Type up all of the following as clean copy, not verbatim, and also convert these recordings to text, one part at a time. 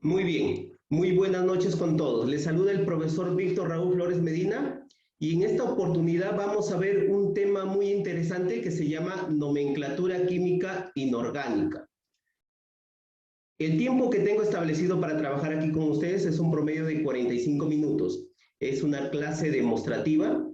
Muy bien, muy buenas noches con todos. Les saluda el profesor Víctor Raúl Flores Medina y en esta oportunidad vamos a ver un tema muy interesante que se llama nomenclatura química inorgánica. El tiempo que tengo establecido para trabajar aquí con ustedes es un promedio de 45 minutos. Es una clase demostrativa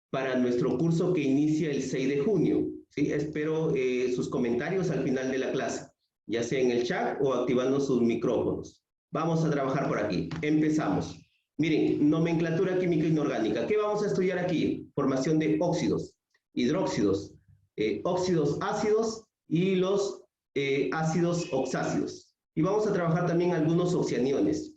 para nuestro curso que inicia el 6 de junio. ¿Sí? Espero sus comentarios al final de la clase, ya sea en el chat o activando sus micrófonos. Vamos a trabajar por aquí. Empezamos. Miren, nomenclatura química inorgánica. ¿Qué vamos a estudiar aquí? Formación de óxidos, hidróxidos, óxidos ácidos y los ácidos oxácidos. Y vamos a trabajar también algunos oxianiones.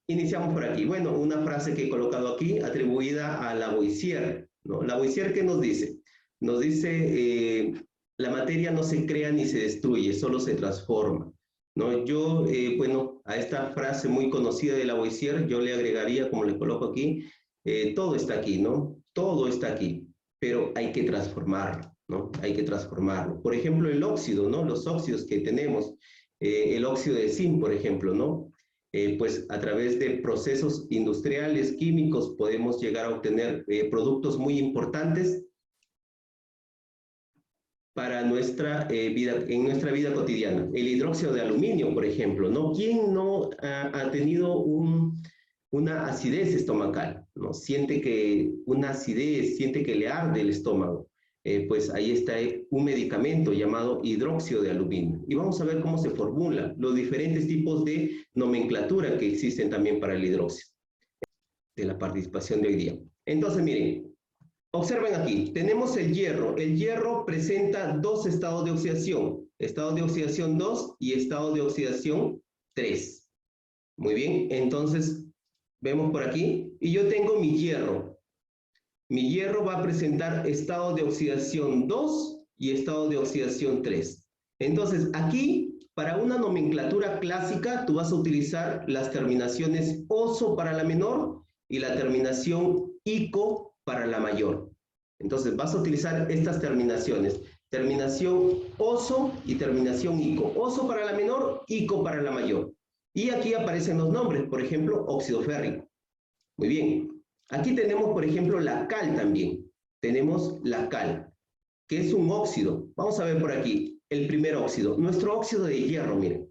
Iniciamos por aquí. Bueno, una frase que he colocado aquí, atribuida a Lavoisier, ¿no? Lavoisier, ¿qué nos dice? Nos dice, la materia no se crea ni se destruye, solo se transforma, ¿no? Yo, bueno, a esta frase muy conocida de Lavoisier, yo le agregaría, como le coloco aquí, todo está aquí, ¿no? Todo está aquí, pero hay que transformarlo, ¿no? Hay que transformarlo. Por ejemplo, el óxido, ¿no? Los óxidos que tenemos, el óxido de zinc, por ejemplo, ¿no? Pues a través de procesos industriales, químicos, podemos llegar a obtener productos muy importantes para nuestra vida, en nuestra vida cotidiana. El hidróxido de aluminio, por ejemplo, ¿no? ¿Quién no ha tenido una acidez estomacal, ¿no? Siente que una acidez, siente que le arde el estómago. Pues ahí está un medicamento llamado hidróxido de aluminio. Y vamos a ver cómo se formula, los diferentes tipos de nomenclatura que existen también para el hidróxido, de la participación de hoy día. Entonces, miren, observen aquí, tenemos el hierro. El hierro presenta dos estados de oxidación, estado de oxidación 2 y estado de oxidación 3. Muy bien, entonces, vemos por aquí, y yo tengo mi hierro. Mi hierro va a presentar estado de oxidación 2 y estado de oxidación 3. Entonces, aquí, para una nomenclatura clásica, tú vas a utilizar las terminaciones oso para la menor y la terminación ico para la mayor. Entonces, vas a utilizar estas terminaciones. Terminación oso y terminación ico. Oso para la menor, ico para la mayor. Y aquí aparecen los nombres, por ejemplo, óxido férrico. Muy bien. Aquí tenemos, por ejemplo, la cal también. Tenemos la cal, que es un óxido. Vamos a ver por aquí el primer óxido. Nuestro óxido de hierro, miren.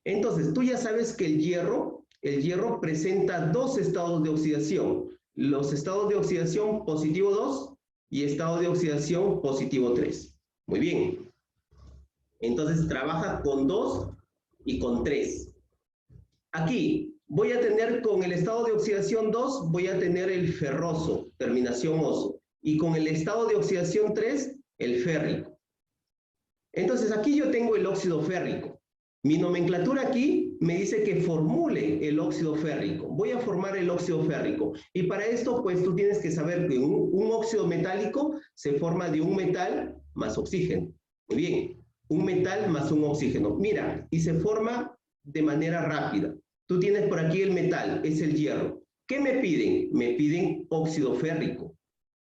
Entonces, tú ya sabes que el hierro presenta dos estados de oxidación. Los estados de oxidación positivo 2 y estado de oxidación positivo 3. Muy bien. Entonces, trabaja con 2 y con 3. Aquí voy a tener con el estado de oxidación 2, voy a tener el ferroso, terminación oso. Y con el estado de oxidación 3, el férrico. Entonces aquí yo tengo el óxido férrico. Mi nomenclatura aquí me dice que formule el óxido férrico. Voy a formar el óxido férrico. Y para esto, pues tú tienes que saber que un óxido metálico se forma de un metal más oxígeno. Muy bien, un metal más un oxígeno. Mira, y se forma de manera rápida. Tú tienes por aquí el metal, es el hierro. ¿Qué me piden? Me piden óxido férrico.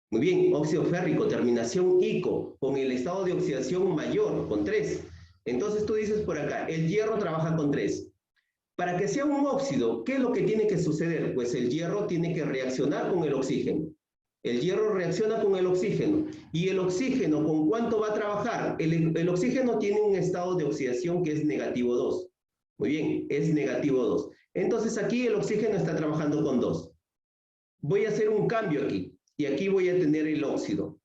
Muy bien, óxido férrico, terminación ico, con el estado de oxidación mayor, con 3. Entonces tú dices por acá, el hierro trabaja con 3. Para que sea un óxido, ¿qué es lo que tiene que suceder? Pues el hierro tiene que reaccionar con el oxígeno. El hierro reacciona con el oxígeno. ¿Y el oxígeno con cuánto va a trabajar? El oxígeno tiene un estado de oxidación que es negativo 2. Muy bien, es negativo 2. Entonces aquí el oxígeno está trabajando con 2. Voy a hacer un cambio aquí. Y aquí voy a tener el óxido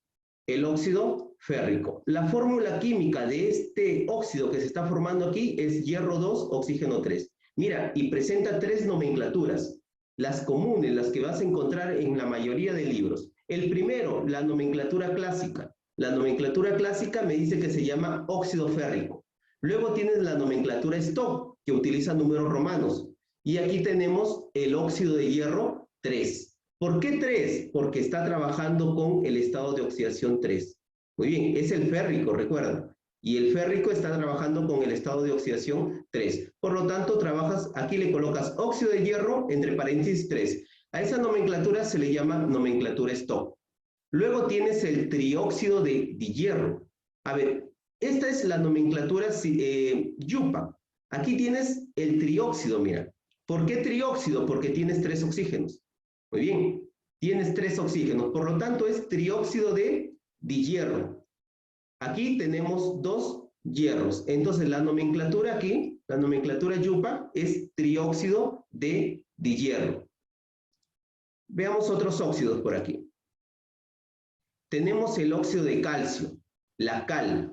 férrico. La fórmula química de este óxido que se está formando aquí es hierro 2, oxígeno 3. Mira, y presenta 3 nomenclaturas. Las comunes, las que vas a encontrar en la mayoría de libros. El primero, la nomenclatura clásica. La nomenclatura clásica me dice que se llama óxido férrico. Luego tienes la nomenclatura Stock, que utiliza números romanos. Y aquí tenemos el óxido de hierro 3. ¿Por qué 3? Porque está trabajando con el estado de oxidación 3. Muy bien, es el férrico, recuerda. Y el férrico está trabajando con el estado de oxidación 3. Por lo tanto, trabajas, aquí le colocas óxido de hierro, entre paréntesis 3. A esa nomenclatura se le llama nomenclatura Stock. Luego tienes el trióxido de hierro. A ver, esta es la nomenclatura Yupa. Aquí tienes el trióxido, mira. ¿Por qué trióxido? Porque tienes 3 oxígenos. Muy bien, tienes 3 oxígenos, por lo tanto es trióxido de dihierro. Aquí tenemos 2 hierros, entonces la nomenclatura aquí, la nomenclatura yupa es trióxido de dihierro. Veamos otros óxidos por aquí. Tenemos el óxido de calcio, la cal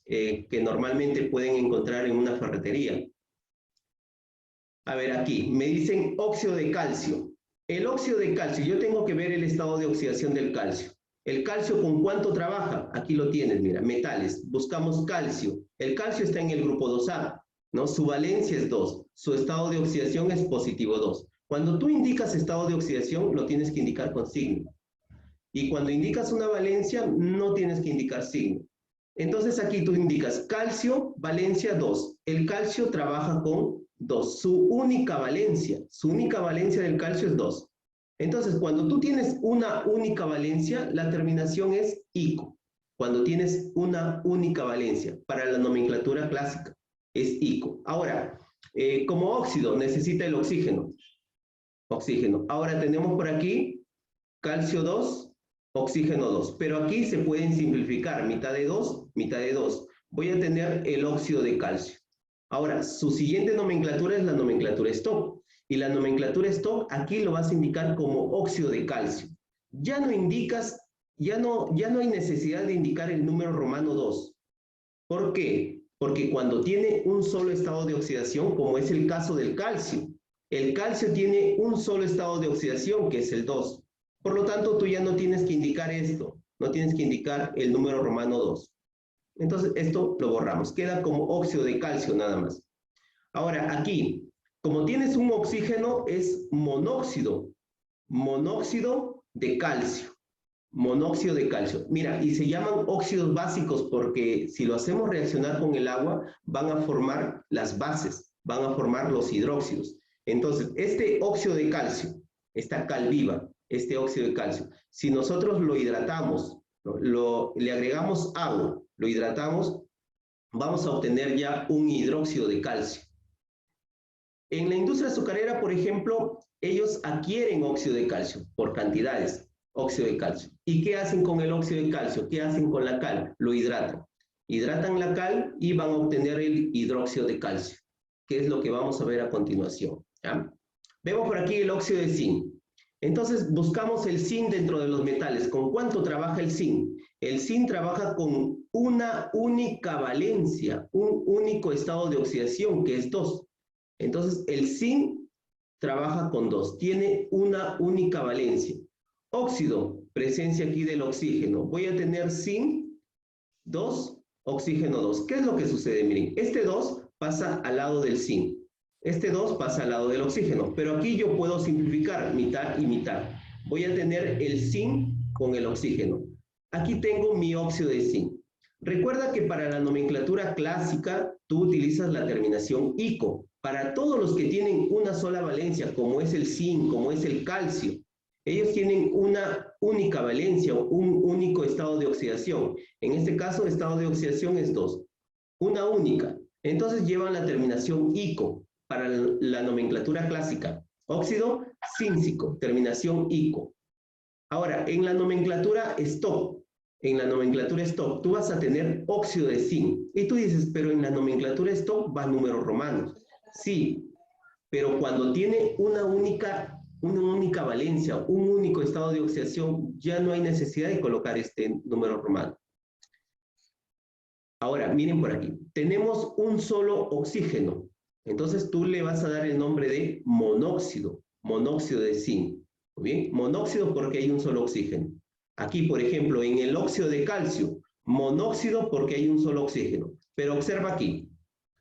que normalmente pueden encontrar en una ferretería. A ver, aquí me dicen óxido de calcio. El óxido de calcio, yo tengo que ver el estado de oxidación del calcio. ¿El calcio con cuánto trabaja? Aquí lo tienes, mira, metales. Buscamos calcio. El calcio está en el grupo 2A, ¿no? Su valencia es 2. Su estado de oxidación es positivo 2. Cuando tú indicas estado de oxidación, lo tienes que indicar con signo. Y cuando indicas una valencia, no tienes que indicar signo. Entonces aquí tú indicas calcio, valencia 2. El calcio trabaja con 2. Su única valencia del calcio es 2. Entonces, cuando tú tienes una única valencia, la terminación es ico. Cuando tienes una única valencia, para la nomenclatura clásica, es ico. Ahora, como óxido, necesita el oxígeno. Oxígeno. Ahora tenemos por aquí calcio 2, oxígeno 2. Pero aquí se pueden simplificar, mitad de 2, mitad de 2. Voy a tener el óxido de calcio. Ahora, su siguiente nomenclatura es la nomenclatura Stock. Y la nomenclatura Stock aquí lo vas a indicar como óxido de calcio. Ya no indicas, ya no hay necesidad de indicar el número romano 2. ¿Por qué? Porque cuando tiene un solo estado de oxidación, como es el caso del calcio, el calcio tiene un solo estado de oxidación, que es el 2. Por lo tanto, tú ya no tienes que indicar esto, no tienes que indicar el número romano 2. Entonces, esto lo borramos, queda como óxido de calcio nada más. Ahora, aquí, como tienes un oxígeno, es monóxido de calcio. Monóxido de calcio. Mira, y se llaman óxidos básicos porque si lo hacemos reaccionar con el agua, van a formar las bases, van a formar los hidróxidos. Entonces, este óxido de calcio, esta cal viva, este óxido de calcio, si nosotros lo hidratamos, ¿no? Le agregamos agua, lo hidratamos, vamos a obtener ya un hidróxido de calcio. En la industria azucarera, por ejemplo, ellos adquieren óxido de calcio por cantidades, óxido de calcio. ¿Y qué hacen con el óxido de calcio? ¿Qué hacen con la cal? Lo hidratan. Hidratan la cal y van a obtener el hidróxido de calcio, que es lo que vamos a ver a continuación, ¿ya? Vemos por aquí el óxido de zinc. Entonces buscamos el zinc dentro de los metales. ¿Con cuánto trabaja el zinc? El zinc trabaja con una única valencia, un único estado de oxidación, que es 2. Entonces el zinc trabaja con 2, tiene una única valencia. Óxido, presencia aquí del oxígeno. Voy a tener zinc 2, oxígeno 2. ¿Qué es lo que sucede? Miren, este 2 pasa al lado del zinc. Este 2 pasa al lado del oxígeno, pero aquí yo puedo simplificar mitad y mitad. Voy a tener el zinc con el oxígeno. Aquí tengo mi óxido de zinc. Recuerda que para la nomenclatura clásica tú utilizas la terminación ico. Para todos los que tienen una sola valencia, como es el zinc, como es el calcio, ellos tienen una única valencia, un único estado de oxidación. En este caso, el estado de oxidación es 2. Una única. Entonces llevan la terminación ico para la nomenclatura clásica. Óxido cíncico, terminación ico. Ahora, en la nomenclatura Stock, tú vas a tener óxido de zinc. Y tú dices, pero en la nomenclatura Stock va números romanos. Sí, pero cuando tiene una única valencia, un único estado de oxidación, ya no hay necesidad de colocar este número romano. Ahora, miren por aquí. Tenemos un solo oxígeno. Entonces tú le vas a dar el nombre de monóxido de zinc. ¿Muy bien? Monóxido porque hay un solo oxígeno. Aquí, por ejemplo, en el óxido de calcio, monóxido porque hay un solo oxígeno. Pero observa aquí.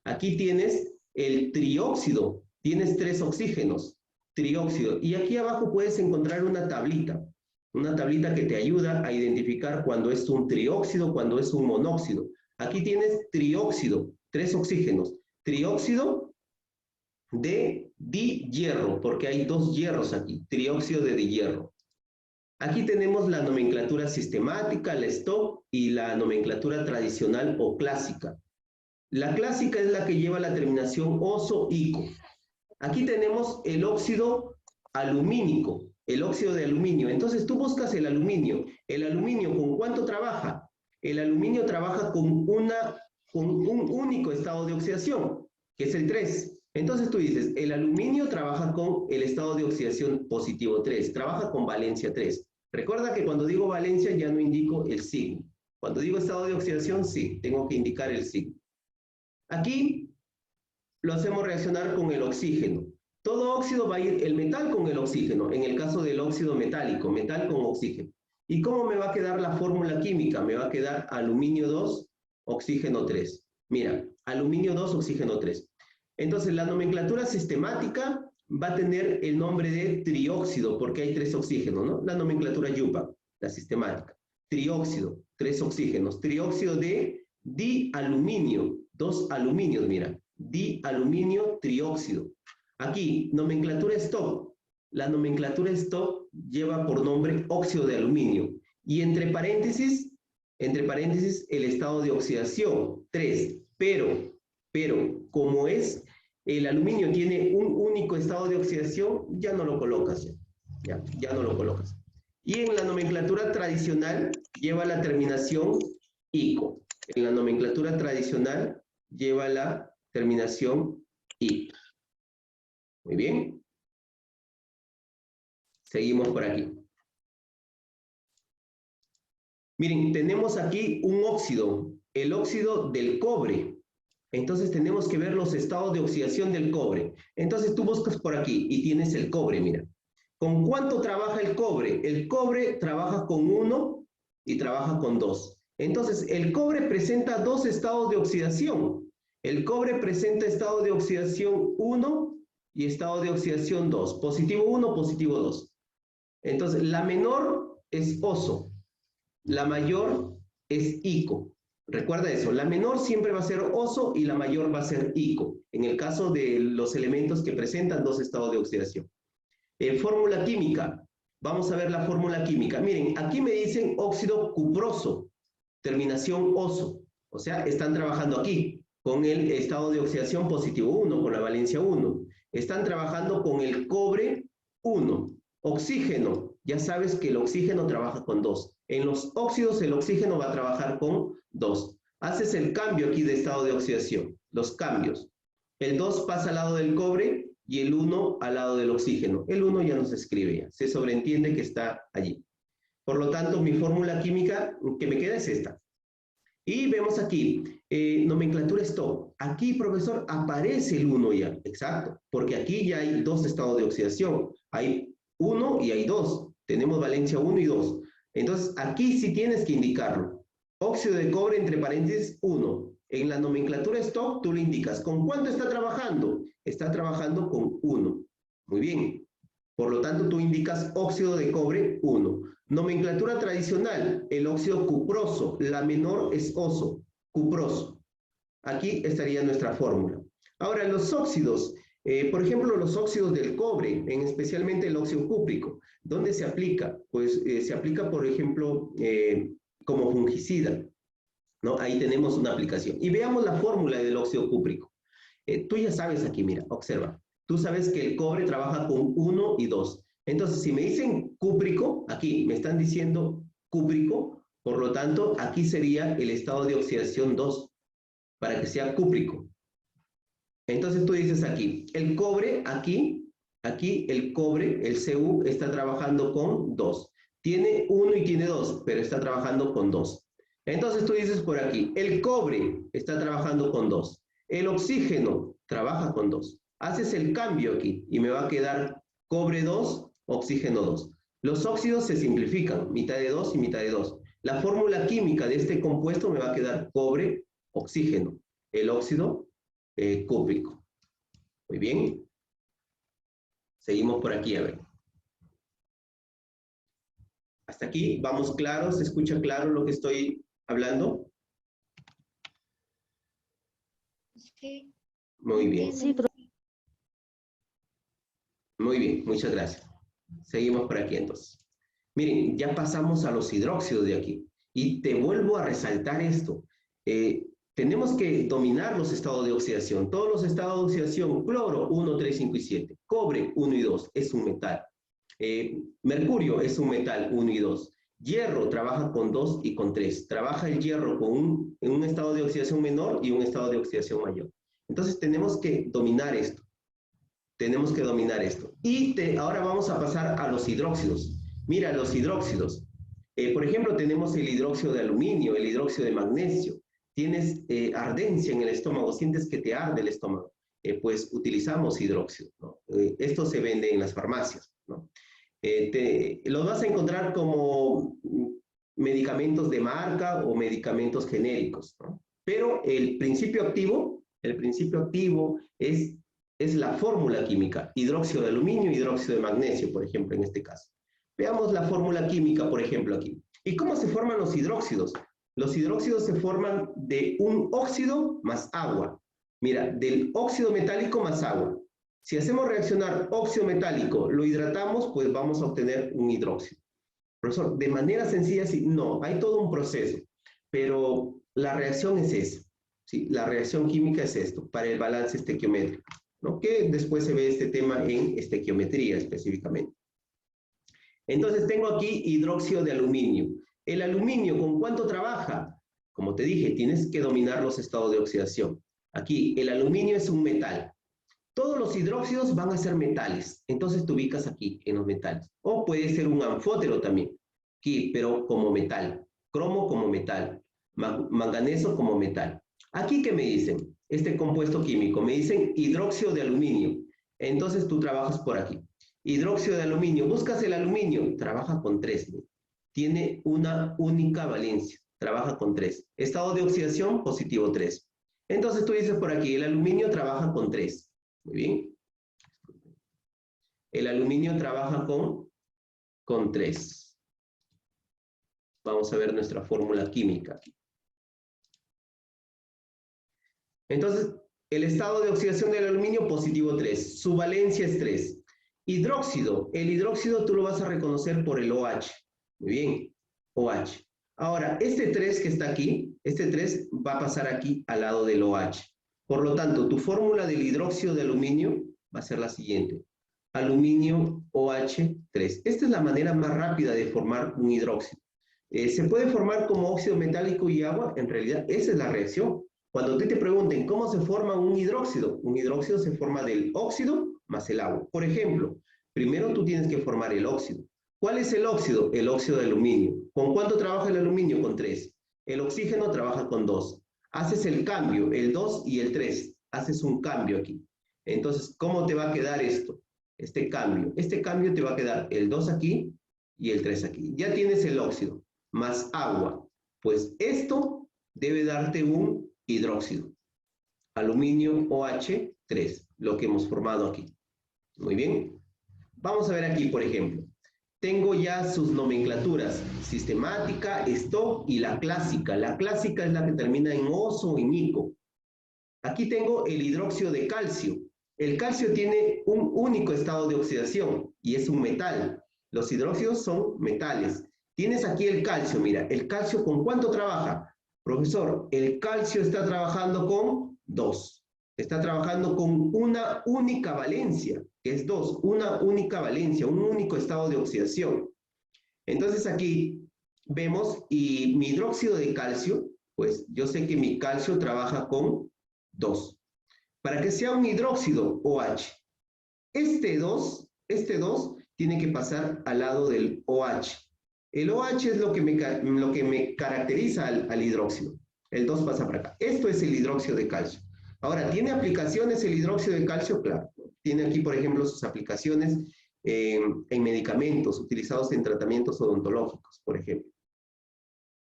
Aquí tienes el trióxido. Tienes 3 oxígenos. Trióxido. Y aquí abajo puedes encontrar una tablita. Una tablita que te ayuda a identificar cuando es un trióxido, cuando es un monóxido. Aquí tienes trióxido, 3 oxígenos. Trióxido de dihierro, porque hay 2 hierros aquí. Trióxido de dihierro. Aquí tenemos la nomenclatura sistemática, la Stock, y la nomenclatura tradicional o clásica. La clásica es la que lleva la terminación oso-ico. Aquí tenemos el óxido alumínico, el óxido de aluminio. Entonces tú buscas el aluminio. ¿El aluminio con cuánto trabaja? El aluminio trabaja con un único estado de oxidación, que es el 3. Entonces tú dices, el aluminio trabaja con el estado de oxidación positivo 3, trabaja con valencia 3. Recuerda que cuando digo valencia ya no indico el signo. Cuando digo estado de oxidación, sí, tengo que indicar el signo. Aquí lo hacemos reaccionar con el oxígeno. Todo óxido va a ir el metal con el oxígeno, en el caso del óxido metálico, metal con oxígeno. ¿Y cómo me va a quedar la fórmula química? Me va a quedar aluminio 2, oxígeno 3. Mira, aluminio 2, oxígeno 3. Entonces, la nomenclatura sistemática va a tener el nombre de trióxido, porque hay 3 oxígenos, ¿no? La nomenclatura yupa, la sistemática. Trióxido, 3 oxígenos. Trióxido de dialuminio, 2 aluminios, mira. Dialuminio trióxido. Aquí, nomenclatura stop. La nomenclatura stop lleva por nombre óxido de aluminio. Y entre paréntesis, el estado de oxidación, 3. Pero, como es el aluminio tiene un único estado de oxidación, ya no lo colocas. Ya no lo colocas. Y en la nomenclatura tradicional lleva la terminación ico. En la nomenclatura tradicional lleva la terminación I. Muy bien. Seguimos por aquí. Miren, tenemos aquí un óxido, el óxido del cobre. Entonces tenemos que ver los estados de oxidación del cobre. Entonces tú buscas por aquí y tienes el cobre, mira. ¿Con cuánto trabaja el cobre? El cobre trabaja con 1 y trabaja con 2. Entonces el cobre presenta 2 estados de oxidación. El cobre presenta estado de oxidación 1 y estado de oxidación 2. Positivo 1, positivo 2. Entonces la menor es oso. La mayor es ico. Recuerda eso, la menor siempre va a ser oso y la mayor va a ser ico, en el caso de los elementos que presentan 2 estados de oxidación. Fórmula química, vamos a ver la fórmula química. Miren, aquí me dicen óxido cuproso, terminación oso, o sea, están trabajando aquí con el estado de oxidación positivo 1, con la valencia 1. Están trabajando con el cobre 1. Oxígeno, ya sabes que el oxígeno trabaja con 2. En los óxidos el oxígeno va a trabajar con 2. Haces el cambio aquí de estado de oxidación, los cambios. El 2 pasa al lado del cobre y el 1 al lado del oxígeno. El 1 ya no se escribe, ya. Se sobreentiende que está allí. Por lo tanto, mi fórmula química que me queda es esta. Y vemos aquí, nomenclatura stop. Aquí, profesor, aparece el 1 ya, exacto, porque aquí ya hay 2 estados de oxidación. Hay 1 y hay 2. Tenemos valencia 1 y 2. Entonces, aquí sí tienes que indicarlo. Óxido de cobre, entre paréntesis, 1. En la nomenclatura stop, tú le indicas. ¿Con cuánto está trabajando? Está trabajando con 1. Muy bien. Por lo tanto, tú indicas óxido de cobre 1. Nomenclatura tradicional, el óxido cuproso. La menor es oso, cuproso. Aquí estaría nuestra fórmula. Ahora, los óxidos. Por ejemplo, los óxidos del cobre, especialmente el óxido cúprico. ¿Dónde se aplica? Pues se aplica, por ejemplo, como fungicida, ¿no? Ahí tenemos una aplicación. Y veamos la fórmula del óxido cúprico. Tú ya sabes aquí, mira, observa. Tú sabes que el cobre trabaja con 1 y 2. Entonces, si me dicen cúprico, aquí me están diciendo cúprico, por lo tanto, aquí sería el estado de oxidación 2, para que sea cúprico. Entonces tú dices aquí, el cobre, aquí el cobre, el Cu, está trabajando con 2. Tiene 1 y tiene 2, pero está trabajando con 2. Entonces tú dices por aquí, el cobre está trabajando con 2. El oxígeno trabaja con 2. Haces el cambio aquí y me va a quedar cobre 2, oxígeno 2. Los óxidos se simplifican, mitad de 2 y mitad de 2. La fórmula química de este compuesto me va a quedar cobre, oxígeno. El óxido cúprico. Muy bien. Seguimos por aquí, a ver. Hasta aquí, ¿vamos claros? ¿Se escucha claro lo que estoy hablando? Sí. Muy bien. Sí, Muy bien, muchas gracias. Seguimos por aquí entonces. Miren, ya pasamos a los hidróxidos de aquí. Y te vuelvo a resaltar esto. tenemos que dominar los estados de oxidación. Todos los estados de oxidación, cloro 1, 3, 5 y 7. Cobre 1 y 2, es un metal. Mercurio es un metal 1 y 2. Hierro trabaja con 2 y con 3. Trabaja el hierro en un estado de oxidación menor y un estado de oxidación mayor. Entonces tenemos que dominar esto. Tenemos que dominar esto. Y ahora vamos a pasar a los hidróxidos. Mira, los hidróxidos. Por ejemplo, tenemos el hidróxido de aluminio, el hidróxido de magnesio. Tienes ardencia en el estómago, sientes que te arde el estómago. Pues utilizamos hidróxido, ¿no? Esto se vende en las farmacias, ¿no? Los vas a encontrar como medicamentos de marca o medicamentos genéricos, ¿no? Pero el principio activo es la fórmula química, hidróxido de aluminio, hidróxido de magnesio, por ejemplo, en este caso. Veamos la fórmula química, por ejemplo, aquí. ¿Y cómo se forman los hidróxidos? Los hidróxidos se forman de un óxido más agua. Mira, del óxido metálico más agua. Si hacemos reaccionar óxido metálico, lo hidratamos, pues vamos a obtener un hidróxido. Profesor, de manera sencilla, sí, no, hay todo un proceso, pero la reacción es esa. ¿Sí? La reacción química es esto, para el balance estequiométrico, ¿no? Que después se ve este tema en estequiometría específicamente. Entonces tengo aquí hidróxido de aluminio. El aluminio, ¿con cuánto trabaja? Como te dije, tienes que dominar los estados de oxidación. Aquí, el aluminio es un metal. Todos los hidróxidos van a ser metales. Entonces te ubicas aquí, en los metales. O puede ser un anfótero también. Aquí, pero como metal. Cromo como metal. Manganeso como metal. Aquí, ¿qué me dicen? Este compuesto químico. Me dicen hidróxido de aluminio. Entonces tú trabajas por aquí. Hidróxido de aluminio. Buscas el aluminio. Trabaja con 3. ¿No? Tiene una única valencia. Trabaja con 3. Estado de oxidación, positivo 3. Entonces tú dices por aquí, el aluminio trabaja con 3. Muy bien. El aluminio trabaja con 3. Vamos a ver nuestra fórmula química. Entonces, el estado de oxidación del aluminio, positivo 3. Su valencia es 3. Hidróxido. El hidróxido tú lo vas a reconocer por el OH. Muy bien. OH. Ahora, este 3 que está aquí, este 3 va a pasar aquí al lado del OH. Por lo tanto, tu fórmula del hidróxido de aluminio va a ser la siguiente. Aluminio OH3. Esta es la manera más rápida de formar un hidróxido. ¿Se puede formar como óxido metálico y agua? En realidad, esa es la reacción. Cuando te pregunten cómo se forma un hidróxido se forma del óxido más el agua. Por ejemplo, primero tú tienes que formar el óxido. ¿Cuál es el óxido? El óxido de aluminio. ¿Con cuánto trabaja el aluminio? Con 3. El oxígeno trabaja con 2. Haces el cambio, el 2 y el 3. Haces un cambio aquí. Entonces, ¿cómo te va a quedar esto? Este cambio te va a quedar el 2 aquí y el 3 aquí. Ya tienes el óxido más agua. Pues esto debe darte un hidróxido. Aluminio OH3, lo que hemos formado aquí. Muy bien. Vamos a ver aquí, por ejemplo. Tengo ya sus nomenclaturas, sistemática, stock y la clásica. La clásica es la que termina en oso o en ico. Aquí tengo el hidróxido de calcio. El calcio tiene un único estado de oxidación y es un metal. Los hidróxidos son metales. Tienes aquí el calcio, mira, el calcio ¿con cuánto trabaja? Profesor, el calcio está trabajando con 2. Está trabajando con una única valencia, que es 2, una única valencia, un único estado de oxidación. Entonces aquí vemos, y mi hidróxido de calcio, pues yo sé que mi calcio trabaja con 2. Para que sea un hidróxido OH, este 2 tiene que pasar al lado del OH. El OH es lo que me caracteriza al hidróxido. El 2 pasa para acá. Esto es el hidróxido de calcio. Ahora, ¿tiene aplicaciones el hidróxido de calcio? Claro. Tiene aquí, por ejemplo, sus aplicaciones en medicamentos utilizados en tratamientos odontológicos, por ejemplo.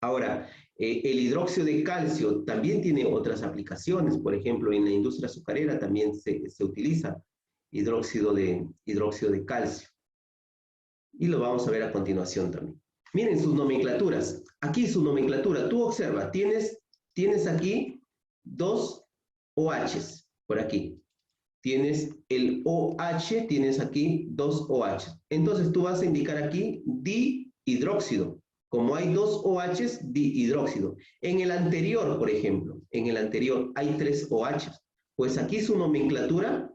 Ahora, el hidróxido de calcio también tiene otras aplicaciones. Por ejemplo, en la industria azucarera también se utiliza hidróxido de calcio. Y lo vamos a ver a continuación también. Miren sus nomenclaturas. Aquí su nomenclatura. Tú observa, tienes aquí 2 OHs, por aquí. Tienes el OH, tienes aquí 2 OH. Entonces tú vas a indicar aquí dihidróxido. Como hay dos OHs, dihidróxido. En el anterior, por ejemplo, en el anterior hay 3 OHs. Pues aquí su nomenclatura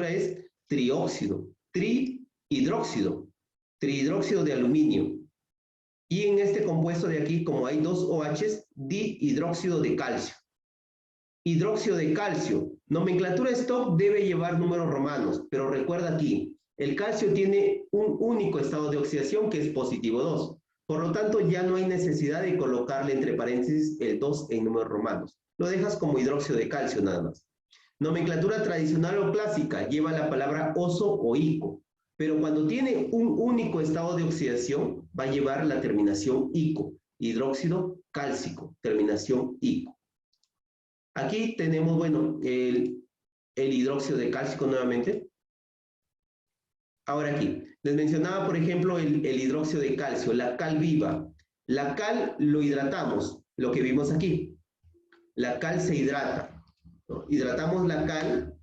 es trióxido, trihidróxido, trihidróxido de aluminio. Y en este compuesto de aquí, como hay dos OHs, dihidróxido de calcio. Hidróxido de calcio. Nomenclatura stock debe llevar números romanos, pero recuerda aquí, el calcio tiene un único estado de oxidación que es positivo 2. Por lo tanto, ya no hay necesidad de colocarle entre paréntesis el 2 en números romanos. Lo dejas como hidróxido de calcio nada más. Nomenclatura tradicional o clásica lleva la palabra oso o ico, pero cuando tiene un único estado de oxidación va a llevar la terminación ico, hidróxido cálcico, terminación ico. Aquí tenemos, bueno, el hidróxido de cálcico nuevamente. Ahora aquí, les mencionaba, por ejemplo, el hidróxido de calcio, la cal viva. La cal lo hidratamos, lo que vimos aquí. La cal se hidrata, ¿no? Hidratamos la cal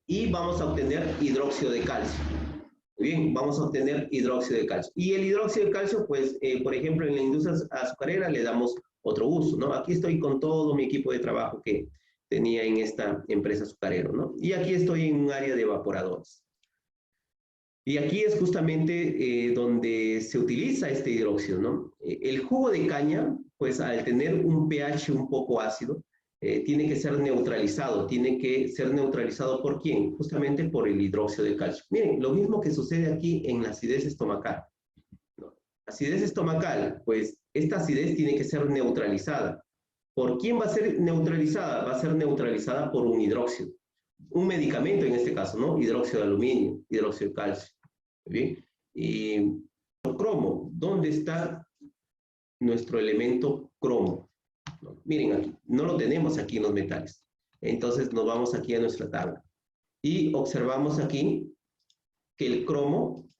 y vamos a obtener hidróxido de calcio. Muy bien, vamos a obtener hidróxido de calcio. Y el hidróxido de calcio, pues, por ejemplo, en la industria azucarera le damos otro uso, ¿no? Aquí estoy con todo mi equipo de trabajo que tenía en esta empresa azucarera, ¿no? Y aquí estoy en un área de evaporadores. Y aquí es justamente donde se utiliza este hidróxido, ¿no? El jugo de caña, pues al tener un pH un poco ácido, tiene que ser neutralizado. ¿Tiene que ser neutralizado por quién? Justamente por el hidróxido de calcio. Miren, lo mismo que sucede aquí en la acidez estomacal, ¿no? Acidez estomacal, pues esta acidez tiene que ser neutralizada. ¿Por quién va a ser neutralizada? Va a ser neutralizada por un hidróxido. Un medicamento en este caso, ¿no? Hidróxido de aluminio, hidróxido de calcio. ¿Bien? Y el cromo, ¿dónde está nuestro elemento cromo? ¿No? Miren aquí, no lo tenemos aquí en los metales. Entonces nos vamos aquí a nuestra tabla. Y observamos aquí que el cromo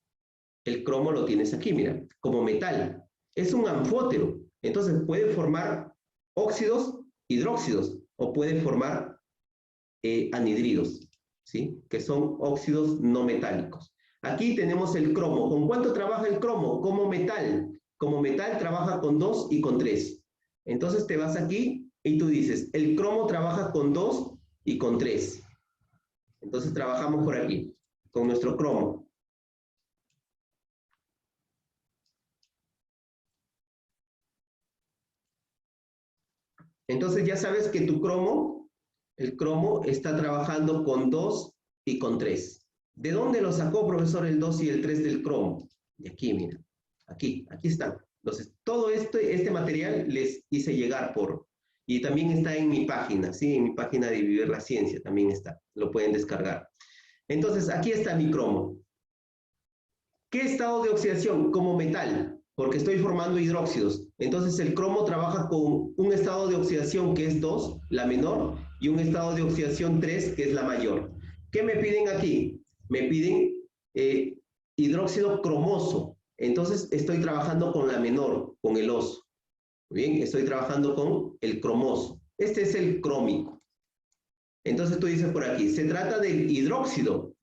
lo tienes aquí, mira, como metal. Es un anfótero. Entonces puede formar óxidos, hidróxidos, o puede formar anhidridos, ¿sí? Que son óxidos no metálicos. Aquí tenemos el cromo. ¿Con cuánto trabaja el cromo? Como metal. Como metal trabaja con 2 y con 3. Entonces te vas aquí y tú dices, el cromo trabaja con 2 y con 3. Entonces trabajamos por aquí, con nuestro cromo. Entonces ya sabes que tu cromo, el cromo está trabajando con 2 y con 3. ¿De dónde lo sacó, profesor, el 2 y el 3 del cromo? De aquí, mira. Aquí están. Entonces, todo este material les hice llegar y también está en mi página, ¿sí? En mi página de Vivir la Ciencia también está. Lo pueden descargar. Entonces, aquí está mi cromo. ¿Qué estado de oxidación? Como metal, porque estoy formando hidróxidos. Entonces, el cromo trabaja con un estado de oxidación que es 2, la menor, y un estado de oxidación 3, que es la mayor. ¿Qué me piden aquí? Me piden hidróxido cromoso. Entonces, estoy trabajando con la menor, con el oso. Muy bien, estoy trabajando con el cromoso. Este es el crómico. Entonces, tú dices por aquí, se trata del hidróxido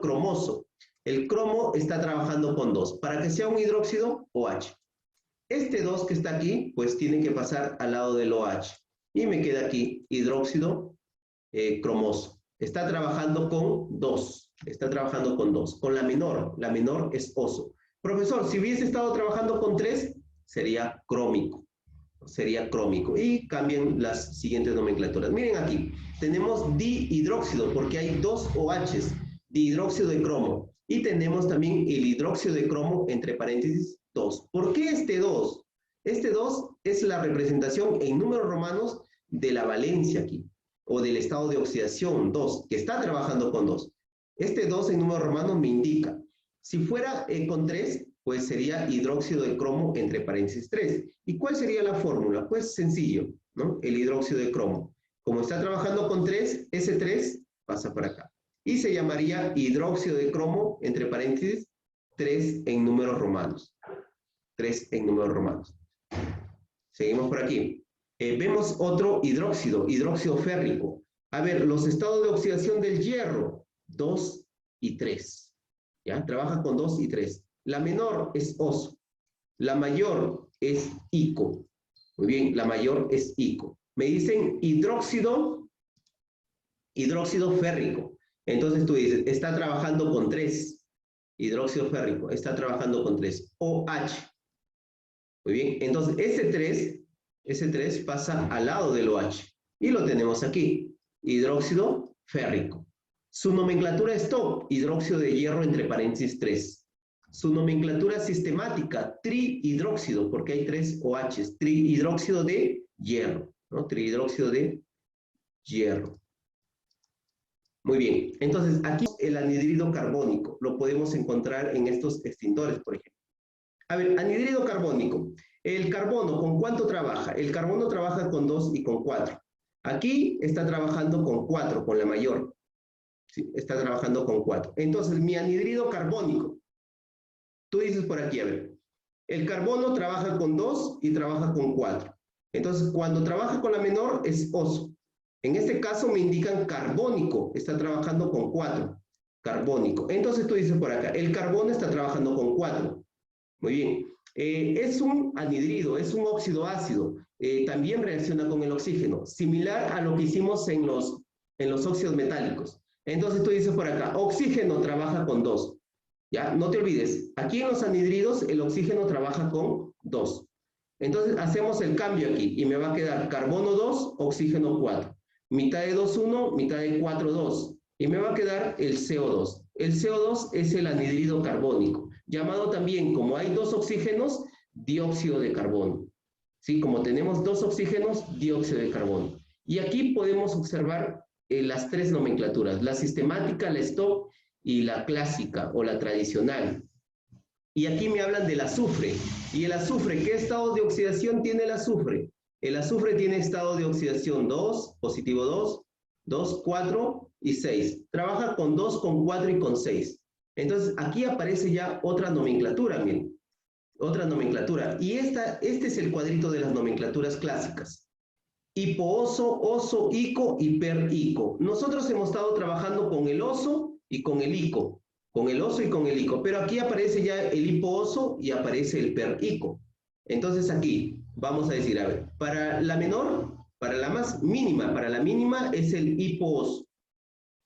cromoso. El cromo está trabajando con 2. Para que sea un hidróxido, OH. Este 2 que está aquí, pues tiene que pasar al lado del OH. Y me queda aquí hidróxido cromoso. Está trabajando con 2. Está trabajando con 2. Con la menor es oso. Profesor, si hubiese estado trabajando con 3, sería crómico. Sería crómico. Y cambian las siguientes nomenclaturas. Miren aquí, tenemos dihidróxido, porque hay 2 OHs, dihidróxido de cromo. Y tenemos también el hidróxido de cromo, entre paréntesis, 2. ¿Por qué este 2? Este 2 es la representación en números romanos de la valencia aquí, o del estado de oxidación 2, que está trabajando con 2. Este 2 en números romanos me indica, si fuera con 3, pues sería hidróxido de cromo, entre paréntesis 3. ¿Y cuál sería la fórmula? Pues sencillo, ¿no? El hidróxido de cromo. Como está trabajando con 3, ese 3 pasa para acá. Y se llamaría hidróxido de cromo, entre paréntesis, 3 en números romanos. 3 en números romanos. Seguimos por aquí. Vemos otro hidróxido férrico. A ver, los estados de oxidación del hierro, 2 y 3. ¿Ya? Trabaja con 2 y 3. La menor es oso. La mayor es ICO. Muy bien, la mayor es ICO. Me dicen hidróxido férrico. Entonces tú dices, está trabajando con 3. Hidróxido férrico, está trabajando con 3. OH. Muy bien, entonces ese 3 pasa al lado del OH. Y lo tenemos aquí, hidróxido férrico. Su nomenclatura es TOP, hidróxido de hierro entre paréntesis 3. Su nomenclatura sistemática, trihidróxido, porque hay 3 OHs, trihidróxido de hierro, ¿no? Trihidróxido de hierro. Muy bien, entonces aquí el anhidrido carbónico lo podemos encontrar en estos extintores, por ejemplo. A ver, anhidrido carbónico. El carbono, ¿con cuánto trabaja? El carbono trabaja con 2 y con 4. Aquí está trabajando con 4, con la mayor. ¿Sí? Está trabajando con 4. Entonces, mi anhidrido carbónico. Tú dices por aquí, a ver. El carbono trabaja con 2 y trabaja con 4. Entonces, cuando trabaja con la menor es oso. En este caso me indican carbónico. Está trabajando con 4. Carbónico. Entonces tú dices por acá, el carbono está trabajando con 4. Muy bien. Es un anhidrido, es un óxido ácido. También reacciona con el oxígeno. Similar a lo que hicimos en los óxidos metálicos. Entonces tú dices por acá, oxígeno trabaja con 2. Ya, no te olvides, aquí en los anhidridos el oxígeno trabaja con 2. Entonces hacemos el cambio aquí y me va a quedar carbono 2, oxígeno 4. Mitad de 2, 1, mitad de 4, 2. Y me va a quedar el CO2. El CO2 es el anhidrido carbónico, llamado también, como hay 2 oxígenos, dióxido de carbono. ¿Sí? Como tenemos 2 oxígenos, dióxido de carbono. Y aquí podemos observar las 3 nomenclaturas, la sistemática, la STOP y la clásica o la tradicional. Y aquí me hablan del azufre. Y el azufre, ¿qué estado de oxidación tiene el azufre? El azufre tiene estado de oxidación 2, positivo 2, 2, 4 y 6. Trabaja con 2, con 4 y con 6. Entonces aquí aparece ya otra nomenclatura, miren. Otra nomenclatura. Y este es el cuadrito de las nomenclaturas clásicas. Hipooso, oso, ico y perico. Nosotros hemos estado trabajando con el oso y con el ico. Con el oso y con el ico. Pero aquí aparece ya el hipooso y aparece el perico. Entonces aquí vamos a decir, a ver, para la menor, para la más mínima, para la mínima es el hipooso.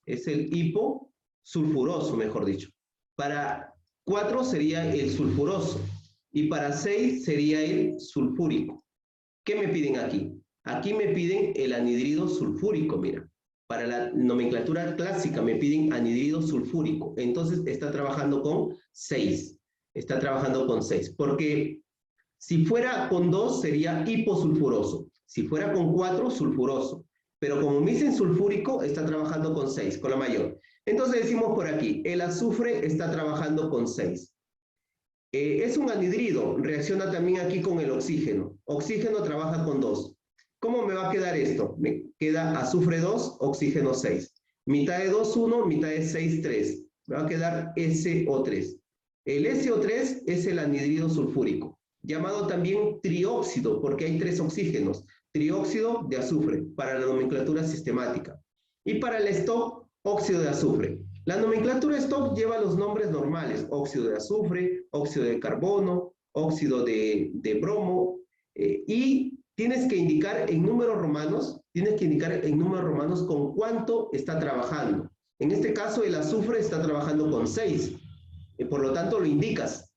Es el hiposulfuroso, mejor dicho. Para 4 sería el sulfuroso. Y para 6 sería el sulfúrico. ¿Qué me piden aquí? Aquí me piden el anhidrido sulfúrico, mira. Para la nomenclatura clásica me piden anhidrido sulfúrico. Entonces está trabajando con 6. Está trabajando con 6. Porque si fuera con 2 sería hiposulfuroso. Si fuera con 4, sulfuroso. Pero como me dicen sulfúrico, está trabajando con 6, con la mayor. Entonces decimos por aquí, el azufre está trabajando con 6. Es un anhidrido, reacciona también aquí con el oxígeno. Oxígeno trabaja con 2. ¿Cómo me va a quedar esto? Me queda azufre 2, oxígeno 6. Mitad de 2, 1, mitad de 6, 3. Me va a quedar SO3. El SO3 es el anhidrido sulfúrico, llamado también trióxido, porque hay 3 oxígenos. Trióxido de azufre, para la nomenclatura sistemática. Y para el stop, óxido de azufre. La nomenclatura STOP lleva los nombres normales, óxido de azufre, óxido de carbono, óxido de bromo, y tienes que indicar en números romanos, con cuánto está trabajando. En este caso el azufre está trabajando con 6, por lo tanto lo indicas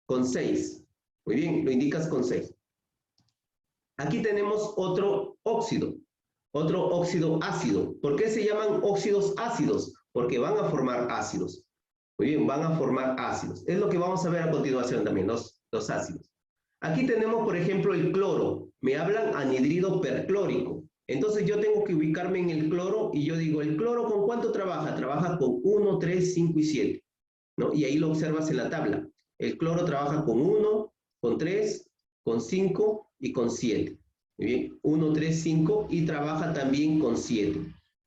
con 6. Muy bien, lo indicas con 6. Aquí tenemos otro óxido ácido. ¿Por qué se llaman óxidos ácidos? Porque van a formar ácidos. Muy bien, van a formar ácidos. Es lo que vamos a ver a continuación también, los ácidos. Aquí tenemos, por ejemplo, el cloro. Me hablan anhidrido perclórico. Entonces yo tengo que ubicarme en el cloro y yo digo, ¿el cloro con cuánto trabaja? Trabaja con 1, 3, 5 y 7. ¿No? Y ahí lo observas en la tabla. El cloro trabaja con 1, con 3, con 5 y con 7. Muy bien, 1, 3, 5 y trabaja también con 7.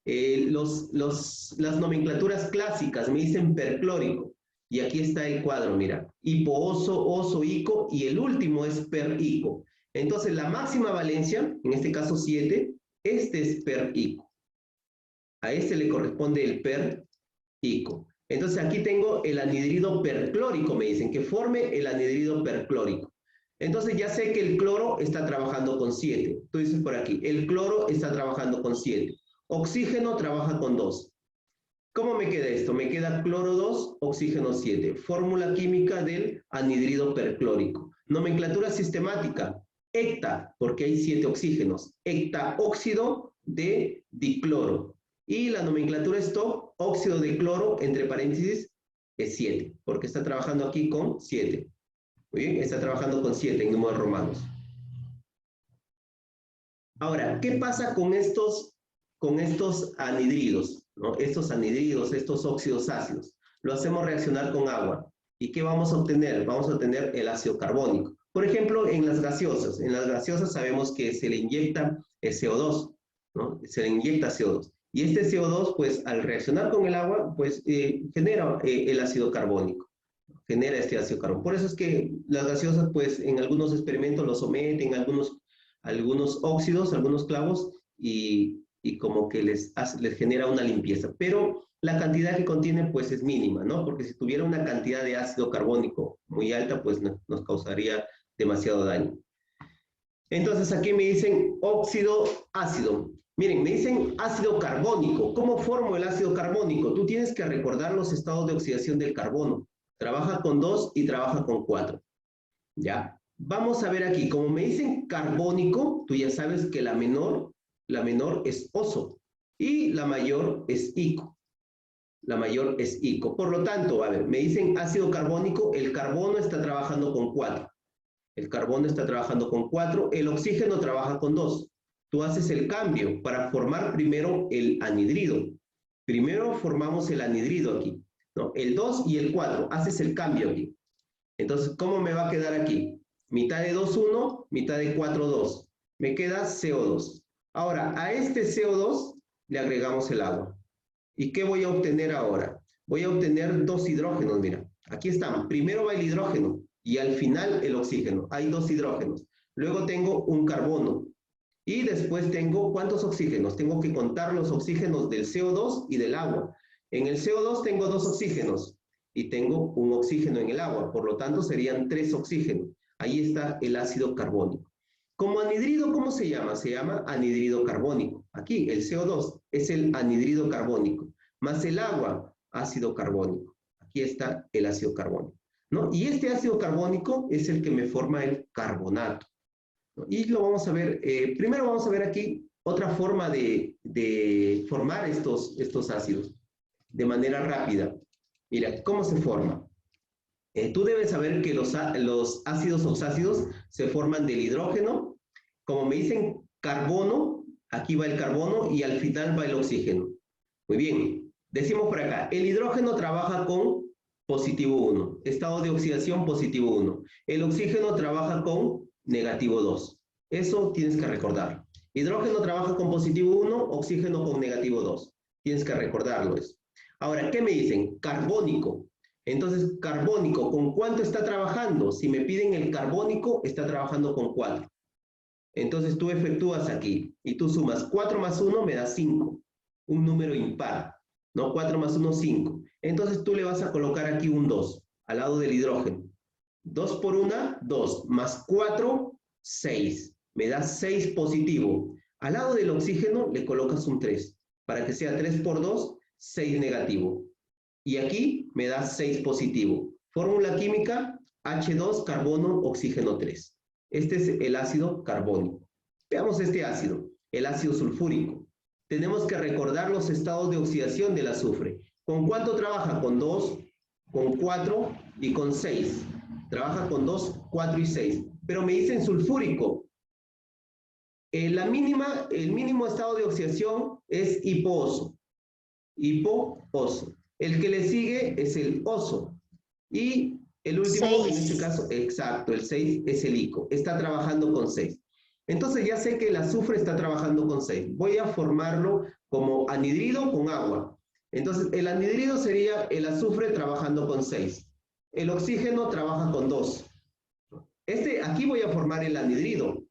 Las nomenclaturas clásicas me dicen perclórico. Y aquí está el cuadro, mira. Hipooso, oso, ico y el último es perico. Entonces la máxima valencia, en este caso 7, este es perico. A este le corresponde el perico. Entonces aquí tengo el anhidrido perclórico, me dicen, que forme el anhidrido perclórico. Entonces ya sé que el cloro está trabajando con 7. Tú dices por aquí, el cloro está trabajando con 7. Oxígeno trabaja con 2. ¿Cómo me queda esto? Me queda cloro 2, oxígeno 7. Fórmula química del anhidrido perclórico. Nomenclatura sistemática. Hecta, porque hay 7 oxígenos. Hectaóxido de dicloro. Y la nomenclatura stop, óxido de cloro, entre paréntesis, es 7, porque está trabajando aquí con 7. Muy bien, está trabajando con 7 en números romanos. Ahora, ¿qué pasa con estos anhidridos? ¿No? Estos anhidridos, estos óxidos ácidos. Lo hacemos reaccionar con agua. ¿Y qué vamos a obtener? Vamos a obtener el ácido carbónico. Por ejemplo, en las gaseosas. En las gaseosas sabemos que se le inyecta el CO2, ¿no? Se le inyecta CO2. Y este CO2, pues, al reaccionar con el agua, pues, genera el ácido carbónico. Genera este ácido carbónico. Por eso es que las gaseosas, pues, en algunos experimentos lo someten a algunos óxidos, algunos clavos, y como que les genera una limpieza. Pero la cantidad que contiene, pues, es mínima, ¿no? Porque si tuviera una cantidad de ácido carbónico muy alta, pues nos causaría demasiado daño. Entonces aquí me dicen óxido ácido. Miren, me dicen ácido carbónico. ¿Cómo formo el ácido carbónico? Tú tienes que recordar los estados de oxidación del carbono. Trabaja con 2 y trabaja con 4. ¿Ya? Vamos a ver aquí, como me dicen carbónico, tú ya sabes que la menor es oso y la mayor es ico. La mayor es ico. Por lo tanto, a ver, me dicen ácido carbónico, el carbono está trabajando con 4. El carbono está trabajando con 4, el oxígeno trabaja con 2. Tú haces el cambio para formar primero el anhidrido. Primero formamos el anhidrido aquí, ¿no? El 2 y el 4, haces el cambio aquí. Entonces, ¿cómo me va a quedar aquí? Mitad de 2, 1, mitad de 4, 2. Me queda CO2. Ahora, a este CO2 le agregamos el agua. ¿Y qué voy a obtener ahora? Voy a obtener 2 hidrógenos, mira. Aquí están. Primero va el hidrógeno y al final el oxígeno. Hay 2 hidrógenos. Luego tengo un carbono. Y después tengo, ¿cuántos oxígenos? Tengo que contar los oxígenos del CO2 y del agua. En el CO2 tengo 2 oxígenos y tengo un oxígeno en el agua. Por lo tanto, serían 3 oxígenos. Ahí está el ácido carbónico. Como anhidrido, ¿cómo se llama? Se llama anhidrido carbónico. Aquí, el CO2 es el anhidrido carbónico, más el agua, ácido carbónico. Aquí está el ácido carbónico, ¿no? Y este ácido carbónico es el que me forma el carbonato, ¿no? Y lo vamos a ver, primero vamos a ver aquí otra forma de formar estos ácidos de manera rápida. Mira, ¿cómo se forma? Tú debes saber que los ácidos oxácidos se forman del hidrógeno. Como me dicen carbono, aquí va el carbono y al final va el oxígeno. Muy bien, decimos por acá, el hidrógeno trabaja con positivo 1, estado de oxidación positivo 1. El oxígeno trabaja con negativo 2. Eso tienes que recordar. Hidrógeno trabaja con positivo 1, oxígeno con negativo 2. Tienes que recordarlo eso. Ahora, ¿qué me dicen? Carbónico. Entonces, carbónico, ¿con cuánto está trabajando? Si me piden el carbónico, está trabajando con 4. Entonces, tú efectúas aquí y tú sumas 4 más 1 me da 5. Un número impar, ¿no? 4 más 1, 5. Entonces, tú le vas a colocar aquí un 2 al lado del hidrógeno. 2 por 1, 2. Más 4, 6. Me da 6 positivo. Al lado del oxígeno le colocas un 3. Para que sea 3 por 2, 6 negativo. Y aquí me da 6 positivo. Fórmula química, H2, carbono, oxígeno 3. Este es el ácido carbónico. Veamos este ácido, el ácido sulfúrico. Tenemos que recordar los estados de oxidación del azufre. ¿Con cuánto trabaja? Con 2, con 4 y con 6. Trabaja con 2, 4 y 6. Pero me dicen sulfúrico. El mínimo estado de oxidación es hipooso. Hipooso. El que le sigue es el oso. Y el último, 6. En este caso, exacto, el 6 es el ico. Está trabajando con 6. Entonces ya sé que el azufre está trabajando con 6. Voy a formarlo como anhidrido con agua. Entonces el anhidrido sería el azufre trabajando con 6. El oxígeno trabaja con 2. Aquí voy a formar el anhidrido.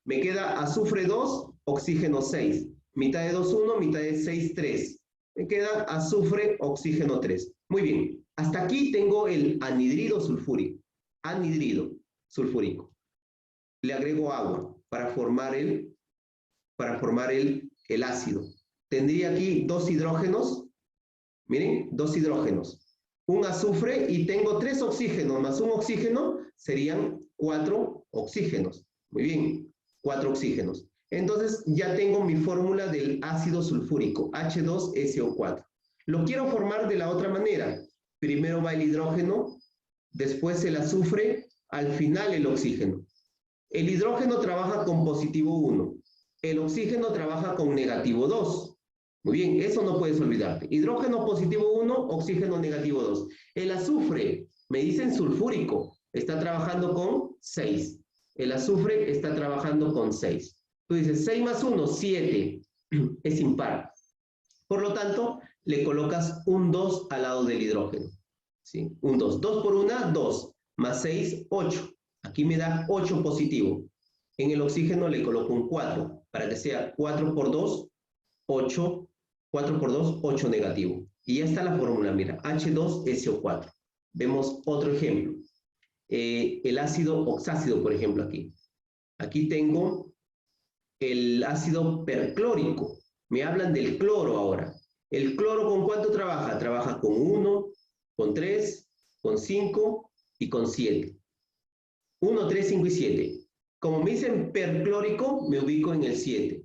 Me queda azufre 2, oxígeno 6. Mitad de 2, 1, mitad de 6, 3. Me queda azufre, oxígeno 3. Muy bien. Hasta aquí tengo el anhidrido sulfúrico. Anhidrido sulfúrico. le agrego agua para formar el ácido. Tendría aquí dos hidrógenos, miren, dos hidrógenos, un azufre y tengo 3 oxígenos más un oxígeno, serían 4 oxígenos. Muy bien, 4 oxígenos. Entonces ya tengo mi fórmula del ácido sulfúrico, H2SO4. Lo quiero formar de la otra manera. Primero va el hidrógeno, después el azufre, al final el oxígeno. El hidrógeno trabaja con positivo 1. El oxígeno trabaja con negativo 2. Muy bien, eso no puedes olvidarte. Hidrógeno positivo 1, oxígeno negativo 2. El azufre, me dicen sulfúrico, está trabajando con 6. El azufre está trabajando con 6. Tú dices, 6 más 1, 7. Es impar. Por lo tanto, le colocas un 2 al lado del hidrógeno. ¿Sí? Un 2. 2 por 1, 2. Más 6, 8. Aquí me da 8 positivo. En el oxígeno le coloco un 4, para que sea 4 por 2, 8. 4 por 2, 8 negativo. Y ya está la fórmula, mira, H2SO4. Vemos otro ejemplo. El ácido oxácido, por ejemplo, aquí. Aquí tengo el ácido perclórico. Me hablan del cloro ahora. ¿El cloro con cuánto trabaja? Trabaja con 1, con 3, con 5 y con 7. 1, 3, 5 y 7. Como me dicen perclórico, me ubico en el 7.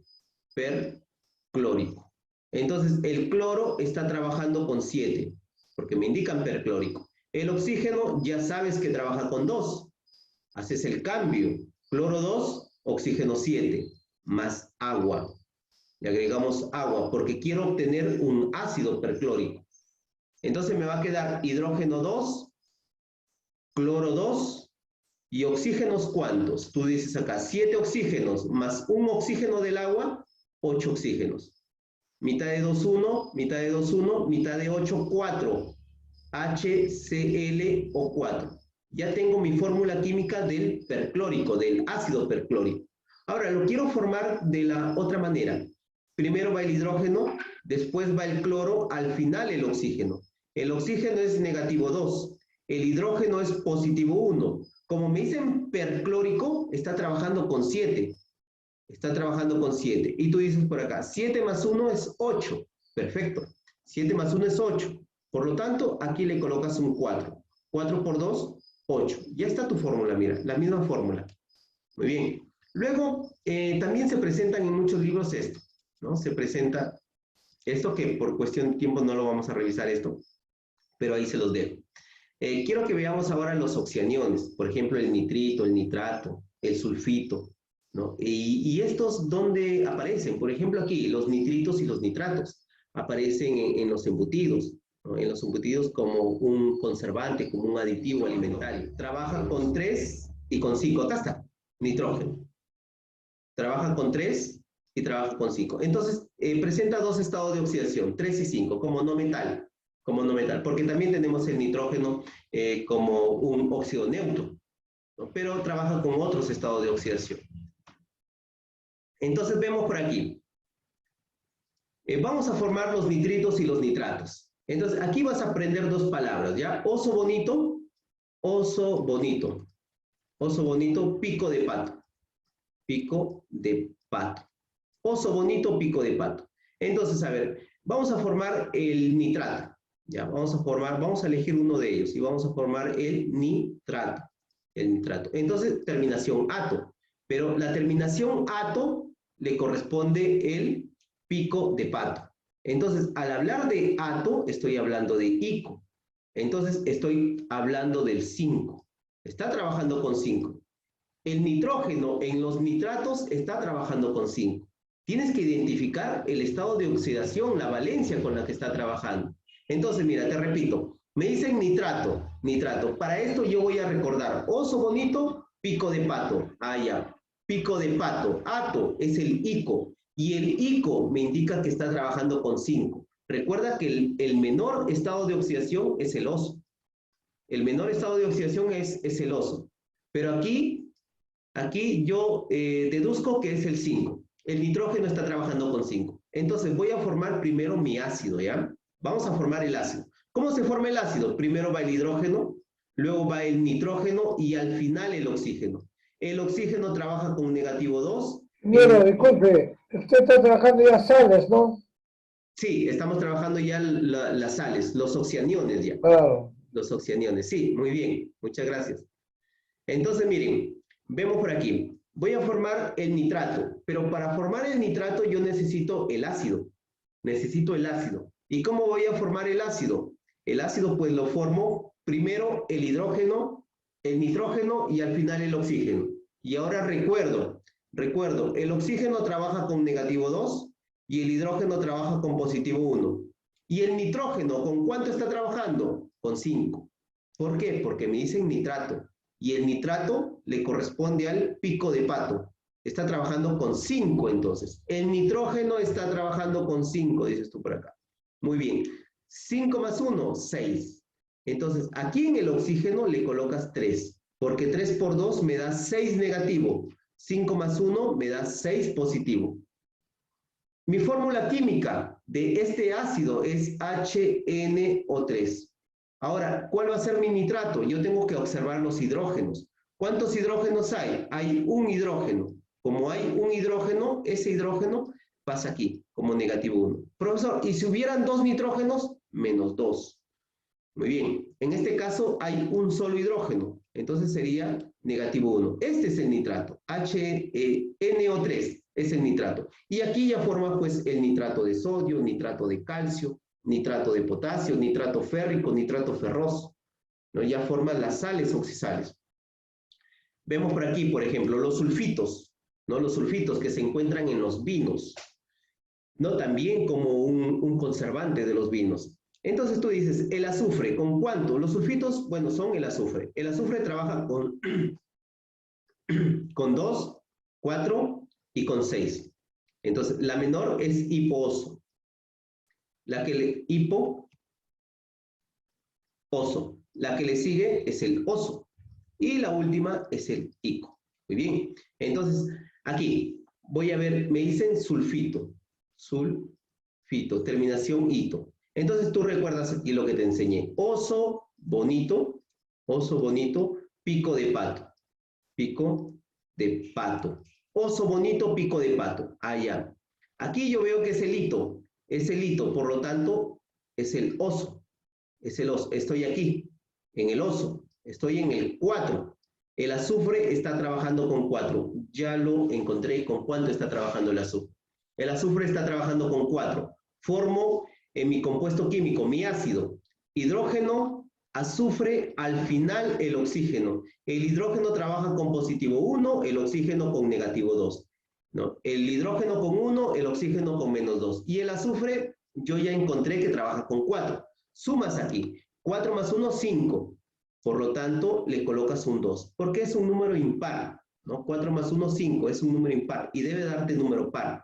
Perclórico. Entonces, el cloro está trabajando con 7, porque me indican perclórico. El oxígeno, ya sabes que trabaja con 2. Haces el cambio. Cloro 2, oxígeno 7, más agua. Le agregamos agua, porque quiero obtener un ácido perclórico. Entonces, me va a quedar hidrógeno 2, cloro 2, y oxígenos, ¿cuántos? Tú dices acá, 7 oxígenos, más un oxígeno del agua, 8 oxígenos. Mitad de 2, 1, mitad de 2, 1, mitad de 8, 4. HClO4. Ya tengo mi fórmula química del perclórico, del ácido perclórico. Ahora, lo quiero formar de la otra manera. Primero va el hidrógeno, después va el cloro, al final el oxígeno. El oxígeno es negativo 2, el hidrógeno es positivo 1. Como me dicen perclórico, está trabajando con 7. Está trabajando con 7. Y tú dices por acá, 7 más 1 es 8. Perfecto. 7 más 1 es 8. Por lo tanto, aquí le colocas un 4. 4 por 2, 8. Ya está tu fórmula, mira, la misma fórmula. Muy bien. Luego, también se presentan en muchos libros esto, ¿no? Se presenta esto que por cuestión de tiempo no lo vamos a revisar esto, pero ahí se los dejo. Quiero que veamos ahora los oxianiones, por ejemplo, el nitrito, el nitrato, el sulfito, ¿no? Y estos, ¿dónde aparecen? Por ejemplo, aquí, los nitritos y los nitratos aparecen en los embutidos, ¿no? En los embutidos como un conservante, como un aditivo alimentario. Trabaja con 3 y con 5. Acá está, nitrógeno. Trabaja con 3 y trabaja con 5. Entonces, presenta dos estados de oxidación, 3 y 5, como no metal, porque también tenemos el nitrógeno como un óxido neutro, ¿no? Pero trabaja con otros estados de oxidación. Entonces vemos por aquí. Vamos a formar los nitritos y los nitratos. Entonces aquí vas a aprender dos palabras, ¿ya? Oso bonito, oso bonito. Oso bonito, pico de pato. Pico de pato. Oso bonito, pico de pato. Entonces, a ver, vamos a formar el nitrato. Ya, vamos a elegir uno de ellos y vamos a formar el nitrato. El nitrato. Entonces, terminación ato. Pero la terminación ato le corresponde el pico de pato. Entonces, al hablar de ato, estoy hablando de ico. Entonces, estoy hablando del 5. Está trabajando con 5. El nitrógeno en los nitratos está trabajando con 5. Tienes que identificar el estado de oxidación, la valencia con la que está trabajando. Entonces, mira, te repito, me dicen nitrato, nitrato. Para esto yo voy a recordar, oso bonito, pico de pato. Ah, ya. Pico de pato, ato es el ico. Y el ico me indica que está trabajando con 5. Recuerda que el menor estado de oxidación es el oso. El menor estado de oxidación es el oso. Pero aquí yo deduzco que es el 5. El nitrógeno está trabajando con 5. Entonces voy a formar primero mi ácido, ¿ya? Vamos a formar el ácido. ¿Cómo se forma el ácido? Primero va el hidrógeno, luego va el nitrógeno y al final el oxígeno. El oxígeno trabaja con negativo 2. Ingeniero, disculpe, usted está trabajando ya sales, ¿no? Sí, estamos trabajando ya las sales, los oxianiones ya. Claro. Los oxianiones, sí, muy bien, muchas gracias. Entonces, miren, vemos por aquí. Voy a formar el nitrato, pero para formar el nitrato yo necesito el ácido. Necesito el ácido. ¿Y cómo voy a formar el ácido? El ácido pues lo formo primero el hidrógeno, el nitrógeno y al final el oxígeno. Y ahora recuerdo, el oxígeno trabaja con negativo 2 y el hidrógeno trabaja con positivo 1. ¿Y el nitrógeno con cuánto está trabajando? Con 5. ¿Por qué? Porque me dicen nitrato. Y el nitrato le corresponde al pico de pato. Está trabajando con 5 entonces. El nitrógeno está trabajando con 5, dices tú por acá. Muy bien. 5 más 1, 6. Entonces, aquí en el oxígeno le colocas 3. Porque 3 por 2 me da 6 negativo. 5 más 1 me da 6 positivo. Mi fórmula química de este ácido es HNO3. Ahora, ¿cuál va a ser mi nitrato? Yo tengo que observar los hidrógenos. ¿Cuántos hidrógenos hay? Hay un hidrógeno. Como hay un hidrógeno, ese hidrógeno pasa aquí, como negativo 1. Profesor, ¿y si hubieran 2 nitrógenos? Menos 2. Muy bien. En este caso hay un solo hidrógeno. Entonces sería negativo 1. Este es el nitrato. HNO3 es el nitrato. Y aquí ya forma pues el nitrato de sodio, nitrato de calcio, nitrato de potasio, nitrato férrico, nitrato ferroso, ¿no? Ya forman las sales oxisales. Vemos por aquí, por ejemplo, los sulfitos, ¿no? Los sulfitos que se encuentran en los vinos, ¿no? También como un conservante de los vinos. Entonces tú dices, el azufre, ¿con cuánto? Los sulfitos, bueno, son el azufre. El azufre trabaja con 2, 4 y con 6. Entonces, la menor es hipooso. La que le oso. La que le sigue es el oso. Y la última es el ico. Muy bien. Entonces, aquí voy a ver, me dicen sulfito. Sulfito, terminación ito. Entonces tú recuerdas aquí lo que te enseñé. Oso bonito, pico de pato. Pico de pato. Oso bonito, pico de pato. Allá. Aquí yo veo que es el hito. Es el hito, por lo tanto, es el oso. Es el oso. Estoy aquí, en el oso. Estoy en el 4. El azufre está trabajando con 4. Ya lo encontré. ¿Con cuánto está trabajando el azufre? El azufre está trabajando con 4. Formo en mi compuesto químico, mi ácido. Hidrógeno, azufre, al final el oxígeno. El hidrógeno trabaja con positivo 1, el oxígeno con negativo 2. ¿No? El hidrógeno con 1, el oxígeno con menos 2. Y el azufre, yo ya encontré que trabaja con 4. Sumas aquí. 4 más 1, 5. Por lo tanto, le colocas un 2. Porque es un número impar, ¿no? 4 más 1, 5. Es un número impar. Y debe darte número par.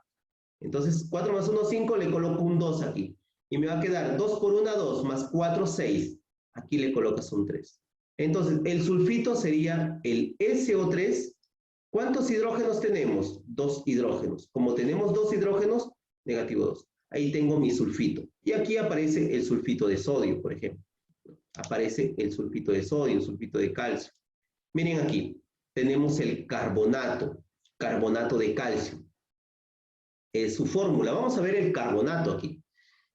Entonces, 4 más 1, 5. Le coloco un 2 aquí. Y me va a quedar 2 por 1, 2. Más 4, 6. Aquí le colocas un 3. Entonces, el sulfito sería el SO3. ¿Cuántos hidrógenos tenemos? 2 hidrógenos. Como tenemos 2 hidrógenos, negativo 2. Ahí tengo mi sulfito. Y aquí aparece el sulfito de sodio, por ejemplo. Aparece el sulfito de sodio, el sulfito de calcio. Miren aquí, tenemos el carbonato de calcio. Es su fórmula. Vamos a ver el carbonato aquí.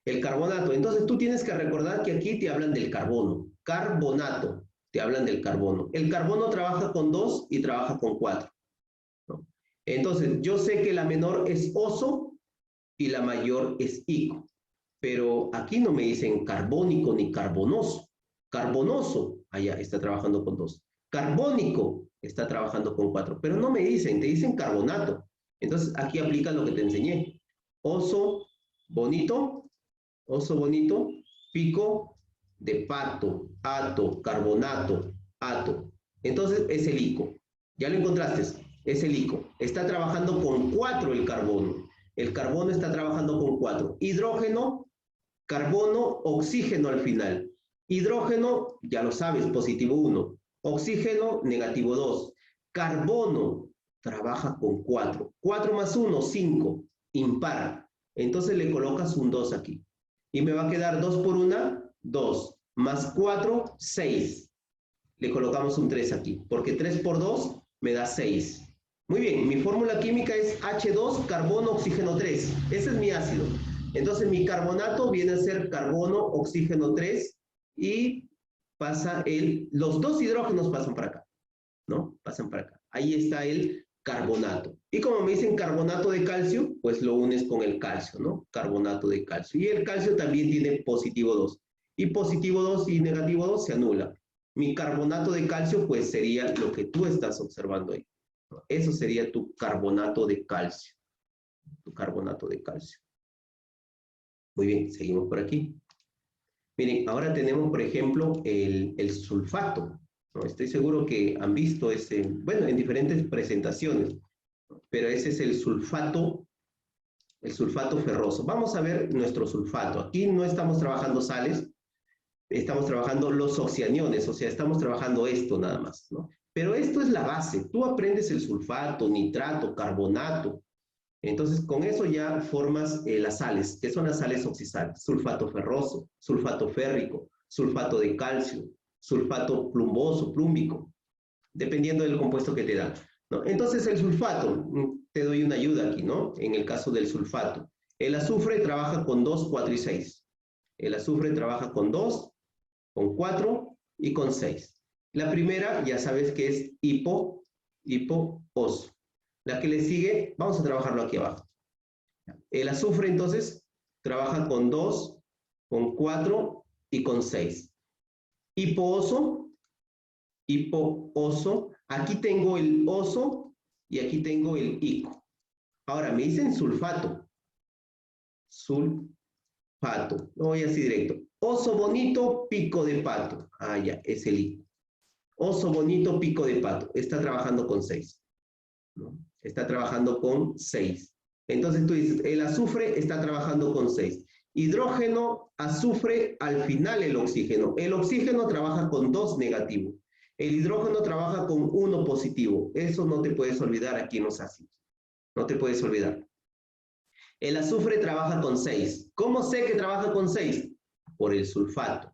El carbonato. Entonces tú tienes que recordar que aquí te hablan del carbono. Carbonato. Te hablan del carbono. El carbono trabaja con 2 y trabaja con 4. ¿No? Entonces, yo sé que la menor es oso y la mayor es ico. Pero aquí no me dicen carbónico ni carbonoso. Carbonoso, allá está trabajando con 2. Carbónico está trabajando con 4. Pero no me dicen, te dicen carbonato. Entonces, aquí aplica lo que te enseñé. Oso bonito, pico de pato, ato, carbonato, ato. Entonces, es el ico. ¿Ya lo encontraste? Es el ico. Está trabajando con 4 el carbono. El carbono está trabajando con 4. Hidrógeno, carbono, oxígeno al final. Hidrógeno, ya lo sabes, positivo 1. Oxígeno, negativo 2. Carbono, trabaja con 4. 4 más 1, 5. Impar. Entonces le colocas un 2 aquí. Y me va a quedar 2 por 1, 2. Más 4, 6. Le colocamos un 3 aquí. Porque 3 por 2, me da 6. Muy bien, mi fórmula química es H2, carbono, oxígeno 3. Ese es mi ácido. Entonces mi carbonato viene a ser carbono, oxígeno 3 y pasa los dos hidrógenos pasan para acá, ¿no? Pasan para acá. Ahí está el carbonato. Y como me dicen carbonato de calcio, pues lo unes con el calcio, ¿no? Carbonato de calcio. Y el calcio también tiene positivo 2. Y positivo 2 y negativo 2 se anula. Mi carbonato de calcio, pues sería lo que tú estás observando ahí. Eso sería tu carbonato de calcio. Tu carbonato de calcio. Muy bien, seguimos por aquí. Miren, ahora tenemos, por ejemplo, el sulfato, ¿no? Estoy seguro que han visto ese, bueno, en diferentes presentaciones, pero ese es el sulfato ferroso. Vamos a ver nuestro sulfato. Aquí no estamos trabajando sales, estamos trabajando los oxianiones, o sea, estamos trabajando esto nada más, ¿no? Pero esto es la base. Tú aprendes el sulfato, nitrato, carbonato. Entonces, con eso ya formas las sales, que son las sales oxidales. Sulfato ferroso, sulfato férrico, sulfato de calcio, sulfato plumboso, plúmbico, dependiendo del compuesto que te da, ¿no? Entonces, el sulfato, te doy una ayuda aquí, ¿no? En el caso del sulfato. El azufre trabaja con 2, 4 y 6. El azufre trabaja con 2, con 4 y con 6. La primera, ya sabes que es hipo-oso. La que le sigue, vamos a trabajarlo aquí abajo. El azufre, entonces, trabaja con 2, con 4 y con 6. Hipo-oso. Aquí tengo el oso y aquí tengo el ico. Ahora, me dicen sulfato. Sulfato. Lo voy así directo. Oso bonito, pico de pato. Ah, ya, es el ico. Oso bonito, pico de pato. Está trabajando con 6. ¿No? Está trabajando con 6. Entonces tú dices, el azufre está trabajando con 6. Hidrógeno, azufre, al final el oxígeno. El oxígeno trabaja con 2 negativo. El hidrógeno trabaja con 1 positivo. Eso no te puedes olvidar aquí en los ácidos. No te puedes olvidar. El azufre trabaja con 6. ¿Cómo sé que trabaja con 6? Por el sulfato.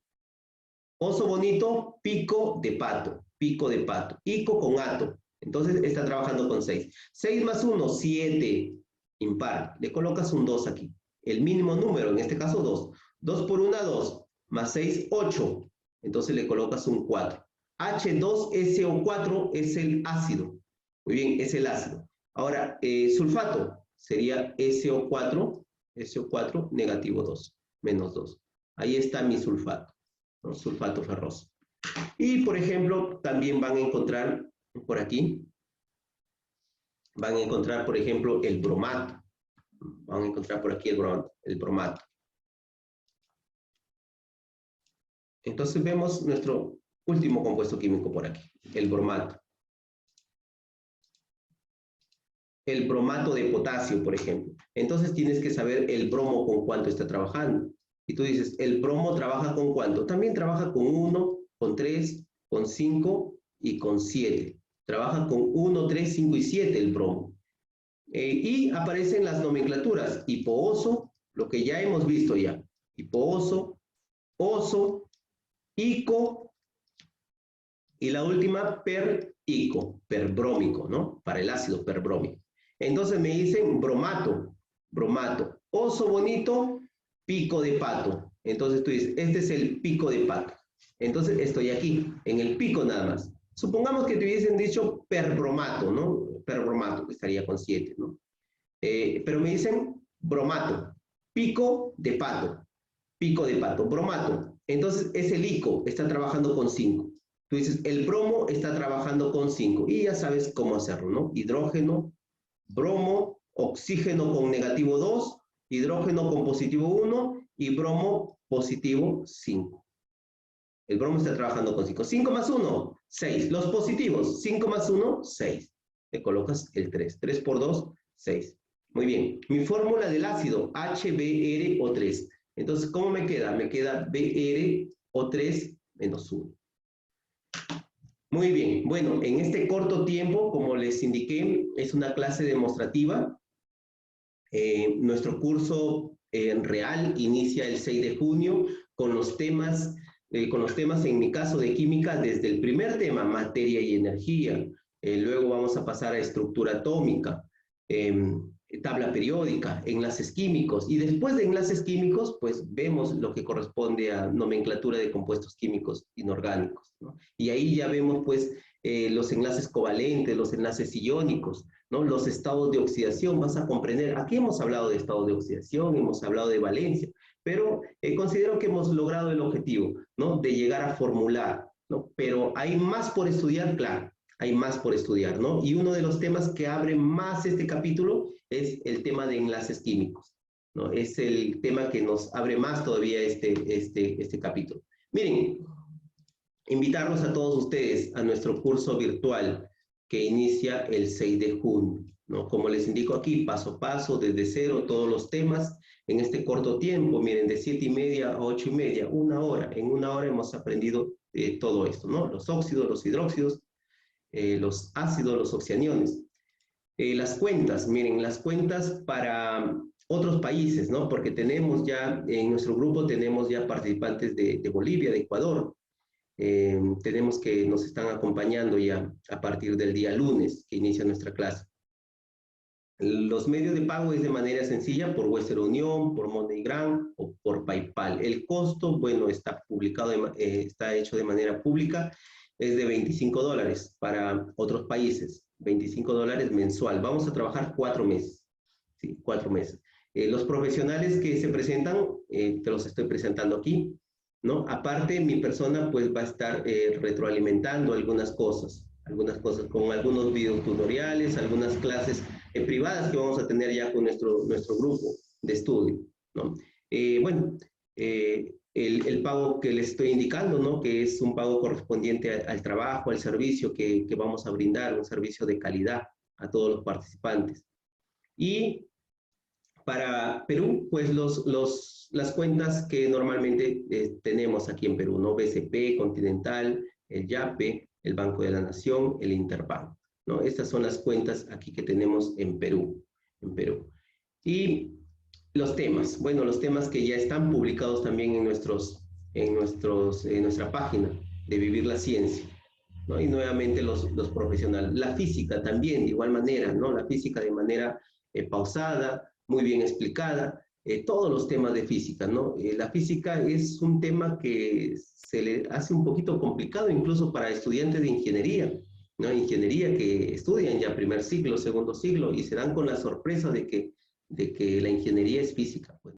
Oso bonito, pico de pato. Pico de pato. Ico con ato. Entonces está trabajando con 6. 6 más 1, 7. Impar. Le colocas un 2 aquí. El mínimo número, en este caso 2. 2 por 1, 2. Más 6, 8. Entonces le colocas un 4. H2SO4 es el ácido. Muy bien, es el ácido. Ahora, sulfato sería SO4 negativo 2, menos 2. Ahí está mi sulfato, ¿no? Sulfato ferroso. Y, por ejemplo, también van a encontrar por aquí, van a encontrar, por ejemplo, el bromato. Van a encontrar por aquí el bromato. Entonces vemos nuestro último compuesto químico por aquí, el bromato. El bromato de potasio, por ejemplo. Entonces tienes que saber el bromo con cuánto está trabajando. Y tú dices, ¿el bromo trabaja con cuánto? También trabaja con 1, con 3, con 5 y con 7. Trabaja con 1, 3, 5 y 7 el bromo. Y aparecen las nomenclaturas. Hipooso, lo que ya hemos visto ya. Hipooso, oso, ico y la última perico, perbrómico, ¿no? Para el ácido perbrómico. Entonces me dicen bromato, oso bonito, pico de pato. Entonces tú dices, este es el pico de pato. Entonces estoy aquí, en el pico nada más. Supongamos que te hubiesen dicho perbromato, ¿no? Perbromato, que estaría con 7, ¿no? Pero me dicen bromato, pico de pato, bromato. Entonces es el ico, está trabajando con 5. Tú dices, el bromo está trabajando con 5. Y ya sabes cómo hacerlo, ¿no? Hidrógeno, bromo, oxígeno con negativo 2, hidrógeno con positivo 1 y bromo positivo 5. El bromo está trabajando con 5. 5 más 1, 6. Los positivos, 5 más 1, 6. Le colocas el 3. 3 por 2, 6. Muy bien. Mi fórmula del ácido, HBrO3. Entonces, ¿cómo me queda? Me queda BrO3 menos 1. Muy bien, bueno, en este corto tiempo, como les indiqué, es una clase demostrativa. Nuestro curso real inicia el 6 de junio con los temas en mi caso de química, desde el primer tema, materia y energía. luego vamos a pasar a estructura atómica, tabla periódica, enlaces químicos, y después de enlaces químicos, pues vemos lo que corresponde a nomenclatura de compuestos químicos inorgánicos, ¿no? Y ahí ya vemos pues los enlaces covalentes, los enlaces iónicos, ¿no? Los estados de oxidación. Vas a comprender, aquí hemos hablado de estados de oxidación, hemos hablado de valencia, pero considero que hemos logrado el objetivo, ¿no? De llegar a formular, ¿no? Pero hay más por estudiar, claro, hay más por estudiar, ¿no? Y uno de los temas que abre más este capítulo es el tema de enlaces químicos, ¿no? Es el tema que nos abre más todavía este capítulo. Miren, invitarlos a todos ustedes a nuestro curso virtual que inicia el 6 de junio, ¿no? Como les indico aquí, paso a paso, desde cero, todos los temas, en este corto tiempo, miren, de 7:30 a 8:30, una hora. En una hora hemos aprendido todo esto, ¿no? Los óxidos, los hidróxidos, los ácidos, los oxianiones. Las cuentas, miren, las cuentas para otros países, ¿no? Porque tenemos ya, en nuestro grupo tenemos ya participantes de Bolivia, de Ecuador. Tenemos que nos están acompañando ya a partir del día lunes que inicia nuestra clase. Los medios de pago es de manera sencilla por Western Union, por MoneyGram o por PayPal. El costo, bueno, está publicado, está hecho de manera pública, es de $25 para otros países, $25 mensual. Vamos a trabajar 4 meses, ¿sí? 4 meses. Los profesionales que se presentan, te los estoy presentando aquí, ¿no? Aparte, mi persona pues va a estar retroalimentando algunas cosas con algunos videotutoriales, algunas clases privadas que vamos a tener ya con nuestro grupo de estudio, ¿no? Bueno, el pago que les estoy indicando, ¿no? Que es un pago correspondiente al trabajo, al servicio que vamos a brindar, un servicio de calidad a todos los participantes. Y para Perú, pues las cuentas que normalmente tenemos aquí en Perú, ¿no? BCP, Continental, el YAPE, el Banco de la Nación, el Interbank, ¿no? Estas son las cuentas aquí que tenemos en Perú. Y los temas, bueno, los temas que ya están publicados también en nuestra página de Vivir la Ciencia, ¿no? Y nuevamente los profesionales. La física también, de igual manera, ¿no? La física de manera pausada, muy bien explicada, todos los temas de física, ¿no? La física es un tema que se le hace un poquito complicado incluso para estudiantes de ingeniería, ¿no? Ingeniería que estudian ya primer siglo, segundo siglo y se dan con la sorpresa de que la ingeniería es física, pues.